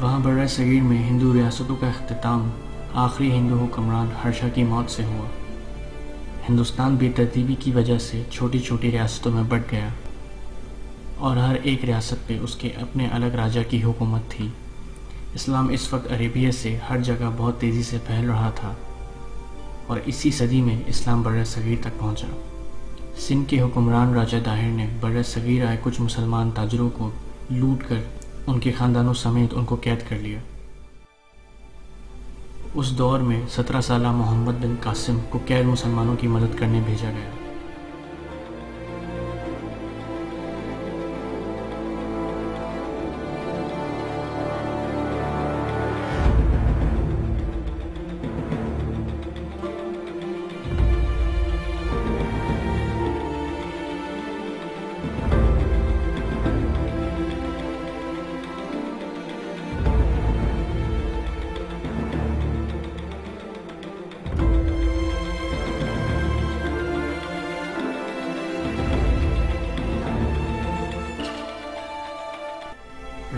وہاں برِ صغیر میں ہندو ریاستوں کا اختتام آخری ہندو حکمران ہرشا کی موت سے ہوا۔ ہندوستان بے ترتیبی کی وجہ سے چھوٹی چھوٹی ریاستوں میں بٹ گیا اور ہر ایک ریاست پہ اس کے اپنے الگ راجا کی حکومت تھی۔ اسلام اس وقت عربیہ سے ہر جگہ بہت تیزی سے پھیل رہا تھا اور اسی صدی میں اسلام برِ صغیر تک پہنچا۔ سندھ کے حکمران راجہ داہر نے برِ صغیر آئے کچھ مسلمان تاجروں کو لوٹ کر ان کے خاندانوں سمیت ان کو قید کر لیا۔ اس دور میں 17 سالہ محمد بن قاسم کو قید مسلمانوں کی مدد کرنے بھیجا گیا۔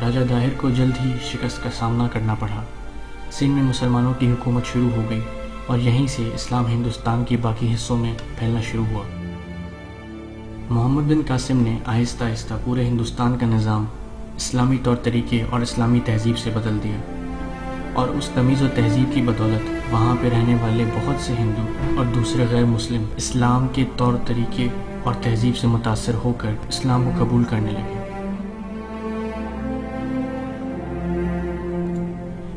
راجہ داہر کو جلد ہی شکست کا سامنا کرنا پڑا۔ سندھ میں مسلمانوں کی حکومت شروع ہو گئی اور یہیں سے اسلام ہندوستان کے باقی حصوں میں پھیلنا شروع ہوا۔ محمد بن قاسم نے آہستہ آہستہ پورے ہندوستان کا نظام اسلامی طور طریقے اور اسلامی تہذیب سے بدل دیا، اور اس تمیز و تہذیب کی بدولت وہاں پہ رہنے والے بہت سے ہندو اور دوسرے غیر مسلم اسلام کے طور طریقے اور تہذیب سے متاثر ہو کر اسلام کو قبول کرنے لگے۔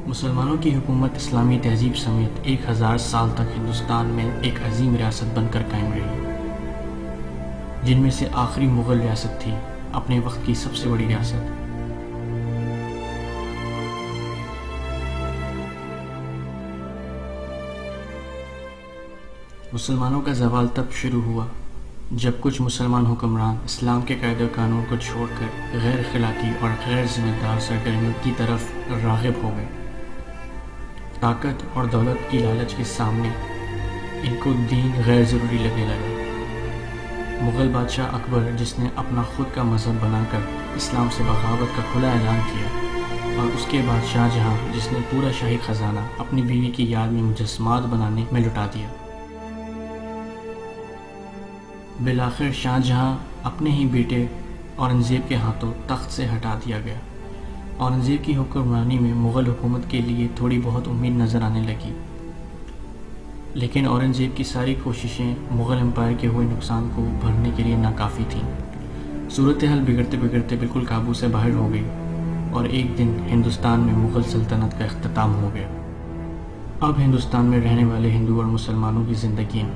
مسلمانوں کی حکومت اسلامی تہذیب سمیت 1000 سال تک ہندوستان میں ایک عظیم ریاست بن کر قائم رہی، جن میں سے آخری مغل ریاست تھی اپنے وقت کی سب سے بڑی ریاست۔ مسلمانوں کا زوال تب شروع ہوا جب کچھ مسلمان حکمران اسلام کے قاعدے و قانون کو چھوڑ کر غیر اخلاقی اور غیر ذمہ دار سرگرمیوں کی طرف راغب ہو گئے۔ طاقت اور دولت کی لالچ کے سامنے ان کو دین غیر ضروری لگنے لگا۔ مغل بادشاہ اکبر، جس نے اپنا خود کا مذہب بنا کر اسلام سے بغاوت کا کھلا اعلان کیا، اور اس کے بعد شاہ جہاں، جس نے پورا شاہی خزانہ اپنی بیوی کی یاد میں مجسمات بنانے میں لٹا دیا۔ بالآخر شاہ جہاں اپنے ہی بیٹے اورنگزیب کے ہاتھوں تخت سے ہٹا دیا گیا۔ اورنگزیب کی حکمرانی میں مغل حکومت کے لیے تھوڑی بہت امید نظر آنے لگی، لیکن اورنگزیب کی ساری کوششیں مغل امپائر کے ہوئے نقصان کو بھرنے کے لیے ناکافی تھیں۔ صورتحال بگڑتے بگڑتے بالکل قابو سے باہر ہو گئی اور ایک دن ہندوستان میں مغل سلطنت کا اختتام ہو گیا۔ اب ہندوستان میں رہنے والے ہندو اور مسلمانوں کی زندگیاں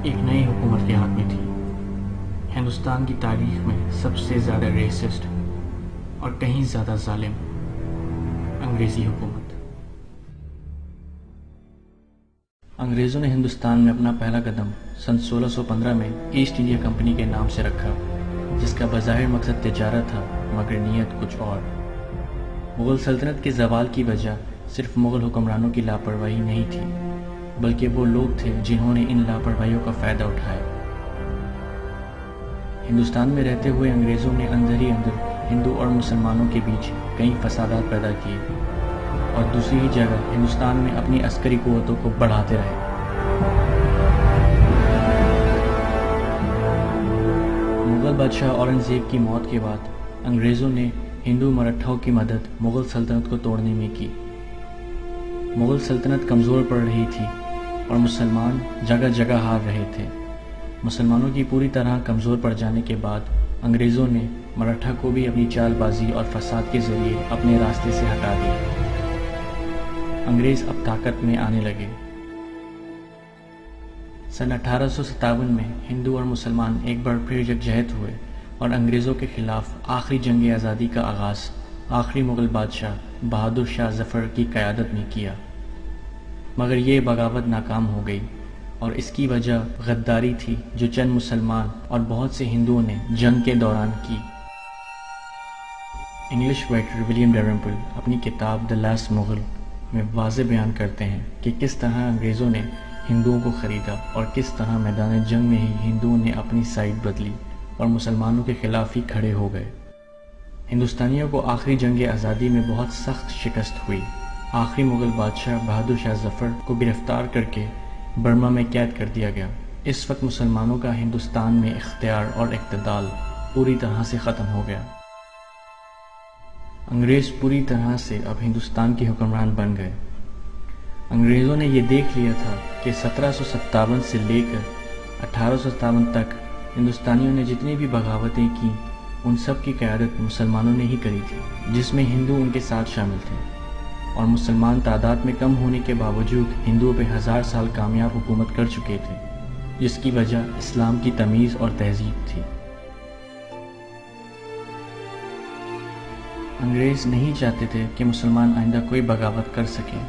ایک نئی حکومت کے ہاتھ میں تھیں۔ ہندوستان کی تاریخ میں سب سے زیادہ ریسسٹ اور کہیں زیادہ ظالم انگریزی حکومت۔ انگریزوں نے ہندوستان میں اپنا پہلا قدم سن 1615 میں ایسٹ انڈیا کمپنی کے نام سے رکھا، جس کا بظاہر مقصد تجارت تھا مگر نیت کچھ اور۔ مغل سلطنت کے زوال کی وجہ صرف مغل حکمرانوں کی لاپرواہی نہیں تھی، بلکہ وہ لوگ تھے جنہوں نے ان لاپرواہیوں کا فائدہ اٹھایا۔ ہندوستان میں رہتے ہوئے انگریزوں نے اندر ہی اندر ہندو اور مسلمانوں کے بیچ کئی فسادات پیدا کیے اور دوسری ہی جگہ ہندوستان میں اپنی عسکری قوتوں کو بڑھاتے رہے۔ مغل بادشاہ اورنگزیب کی موت کے بعد انگریزوں نے ہندو مرٹھاؤں کی مدد مغل سلطنت کو توڑنے میں کی۔ مغل سلطنت کمزور پڑ رہی تھی اور مسلمان جگہ جگہ ہار رہے تھے۔ مسلمانوں کی پوری طرح کمزور پڑ جانے کے بعد انگریزوں نے مراٹھا کو بھی اپنی چال بازی اور فساد کے ذریعے اپنے راستے سے ہٹا دیا۔ انگریز اب طاقت میں آنے لگے۔ سن 1857 میں ہندو اور مسلمان ایک بار پھر یکجہت ہوئے اور انگریزوں کے خلاف آخری جنگ آزادی کا آغاز آخری مغل بادشاہ بہادر شاہ ظفر کی قیادت میں کیا، مگر یہ بغاوت ناکام ہو گئی اور اس کی وجہ غداری تھی جو چند مسلمان اور بہت سے ہندوؤں نے جنگ کے دوران کی۔ انگلش رائٹر ولیم ڈیلرمپل اپنی کتاب دی لاسٹ مغل میں واضح بیان کرتے ہیں کہ کس طرح انگریزوں نے ہندوؤں کو خریدا اور کس طرح میدان جنگ میں ہی ہندوؤں نے اپنی سائیڈ بدلی اور مسلمانوں کے خلاف ہی کھڑے ہو گئے۔ ہندوستانیوں کو آخری جنگ آزادی میں بہت سخت شکست ہوئی۔ آخری مغل بادشاہ بہادر شاہ ظفر کو گرفتار کر کے برما میں قید کر دیا گیا۔ اس وقت مسلمانوں کا ہندوستان میں اختیار اور اقتدار پوری طرح سے ختم ہو گیا۔ انگریز پوری طرح سے اب ہندوستان کے حکمران بن گئے۔ انگریزوں نے یہ دیکھ لیا تھا کہ 1757 سے لے کر 1857 تک ہندوستانیوں نے جتنی بھی بغاوتیں کی ان سب کی قیادت مسلمانوں نے ہی کری تھی، جس میں ہندو ان کے ساتھ شامل تھے، اور مسلمان تعداد میں کم ہونے کے باوجود ہندوؤں پہ 1000 سال کامیاب حکومت کر چکے تھے، جس کی وجہ اسلام کی تمیز اور تہذیب تھی۔ انگریز نہیں چاہتے تھے کہ مسلمان آئندہ کوئی بغاوت کر سکیں۔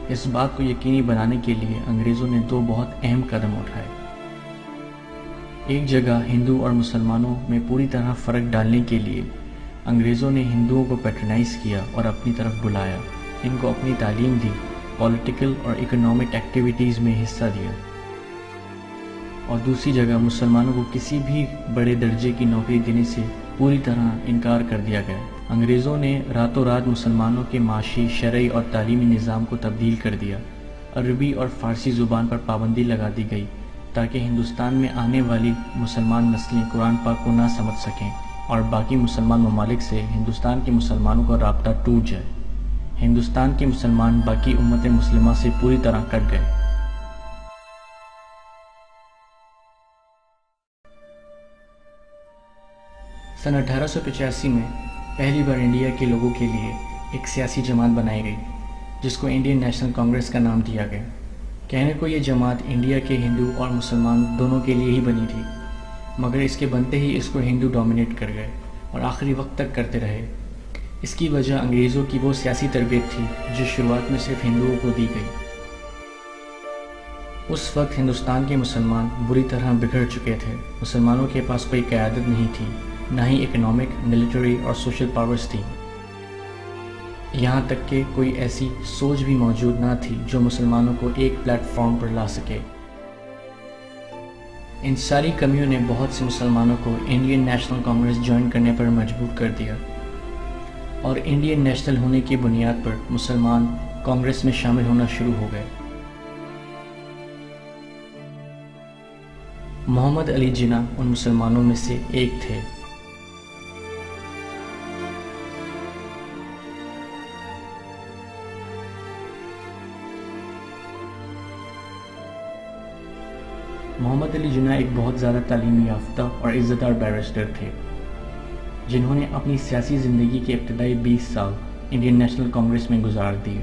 اس بات کو یقینی بنانے کے لیے انگریزوں نے 2 بہت اہم قدم اٹھائے۔ ایک جگہ ہندو اور مسلمانوں میں پوری طرح فرق ڈالنے کے لیے انگریزوں نے ہندوؤں کو پیٹرنائز کیا اور اپنی طرف بلایا، ان کو اپنی تعلیم دی، پولیٹیکل اور اکنامک ایکٹیویٹیز میں حصہ دیا، اور دوسری جگہ مسلمانوں کو کسی بھی بڑے درجے کی نوکری دینے سے پوری طرح انکار کر دیا گیا۔ انگریزوں نے راتوں رات مسلمانوں کے معاشی، شرعی اور تعلیمی نظام کو تبدیل کر دیا۔ عربی اور فارسی زبان پر پابندی لگا دی گئی تاکہ ہندوستان میں آنے والی مسلمان نسلیں قرآن پاک کو نہ سمجھ سکیں اور باقی مسلمان ممالک سے ہندوستان کے مسلمانوں کا رابطہ ٹوٹ جائے۔ ہندوستان کے مسلمان باقی امت مسلمہ سے پوری طرح کٹ گئے۔ سن 1885 میں پہلی بار انڈیا کے لوگوں کے لیے ایک سیاسی جماعت بنائی گئی جس کو انڈین نیشنل کانگریس کا نام دیا گیا۔ کہنے کو یہ جماعت انڈیا کے ہندو اور مسلمان دونوں کے لیے ہی بنی تھی، مگر اس کے بنتے ہی اس کو ہندو ڈومینیٹ کر گئے اور آخری وقت تک کرتے رہے۔ اس کی وجہ انگریزوں کی وہ سیاسی تربیت تھی جو شروعات میں صرف ہندوؤں کو دی گئی۔ اس وقت ہندوستان کے مسلمان بری طرح بگڑ چکے تھے۔ مسلمانوں کے پاس کوئی قیادت نہیں تھی، نہ ہی اکنامک، ملٹری اور سوشل پاورز تھی، یہاں تک کہ کوئی ایسی سوچ بھی موجود نہ تھی جو مسلمانوں کو ایک پلیٹ فارم پر لا سکے۔ ان ساری کمیوں نے بہت سے مسلمانوں کو انڈین نیشنل کانگریس جوائن کرنے پر مجبور کر دیا، اور انڈین نیشنل ہونے کی بنیاد پر مسلمان کانگریس میں شامل ہونا شروع ہو گئے۔ محمد علی جناح ان مسلمانوں میں سے ایک تھے۔ محمد علی جناح ایک بہت زیادہ تعلیم یافتہ اور عزت دار بیرسٹر تھے، جنہوں نے اپنی سیاسی زندگی کے ابتدائی 20 سال انڈین نیشنل کانگریس میں گزار دیے۔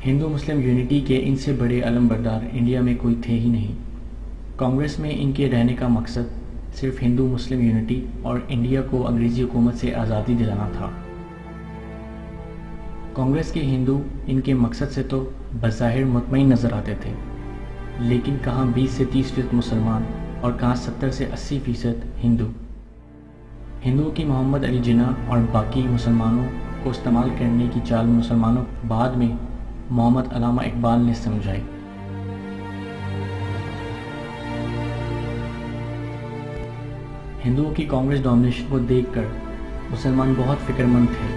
ہندو مسلم یونٹی کے ان سے بڑے علم بردار انڈیا میں کوئی تھے ہی نہیں۔ کانگریس میں ان کے رہنے کا مقصد صرف ہندو مسلم یونٹی اور انڈیا کو انگریزی حکومت سے آزادی دلانا تھا۔ کانگریس کے ہندو ان کے مقصد سے تو بظاہر مطمئن نظر آتے تھے، لیکن کہاں 20 سے 30% مسلمان اور کہاں 70 سے 80% ہندو۔ ہندوؤں کی محمد علی جناح اور باقی مسلمانوں کو استعمال کرنے کی چال مسلمانوں بعد میں محمد علامہ اقبال نے سمجھائی۔ ہندوؤں کی کانگریس ڈومینیشن کو دیکھ کر مسلمان بہت فکر مند تھے۔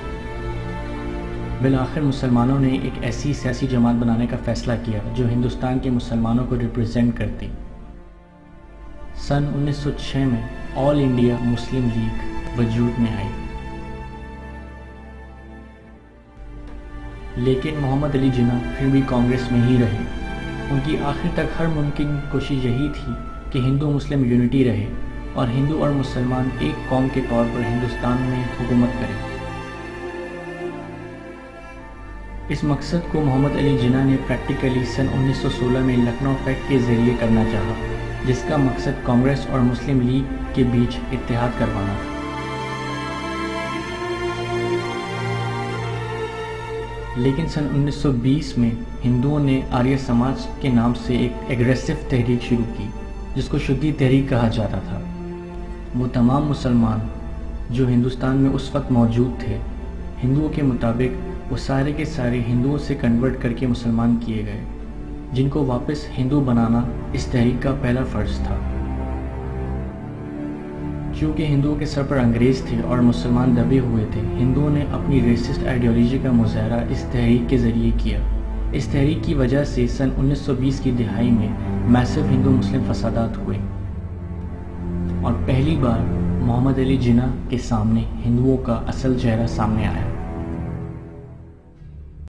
بالآخر مسلمانوں نے ایک ایسی سیاسی جماعت بنانے کا فیصلہ کیا جو ہندوستان کے مسلمانوں کو ریپرزینٹ کرتی۔ سن 1906 میں آل انڈیا مسلم لیگ وجود میں آئی، لیکن محمد علی جناح پھر بھی کانگریس میں ہی رہے۔ ان کی آخر تک ہر ممکن کوشش یہی تھی کہ ہندو مسلم یونٹی رہے اور ہندو اور مسلمان ایک قوم کے طور پر ہندوستان میں حکومت کریں۔ اس مقصد کو محمد علی جناح نے پریکٹیکلی سن 1916 میں لکھنؤ پیکٹ کے ذریعے کرنا چاہا، جس کا مقصد کانگریس اور مسلم لیگ کے بیچ اتحاد کروانا تھا۔ لیکن سن 1920 میں ہندوؤں نے آریہ سماج کے نام سے ایک ایگریسو تحریک شروع کی جس کو شدی تحریک کہا جاتا تھا۔ وہ تمام مسلمان جو ہندوستان میں اس وقت موجود تھے، ہندوؤں کے مطابق وہ سارے کے سارے ہندوؤں سے کنورٹ کر کے مسلمان کیے گئے، جن کو واپس ہندو بنانا اس تحریک کا پہلا فرض تھا۔ چونکہ ہندوؤں کے سر پر انگریز تھے اور مسلمان دبے ہوئے تھے، ہندوؤں نے اپنی ریسسٹ آئیڈیالوجی کا مظاہرہ اس تحریک کے ذریعے کیا۔ اس تحریک کی وجہ سے سن 1920 کی دہائی میں میسو ہندو مسلم فسادات ہوئے اور پہلی بار محمد علی جناح کے سامنے ہندوؤں کا اصل چہرہ سامنے آیا۔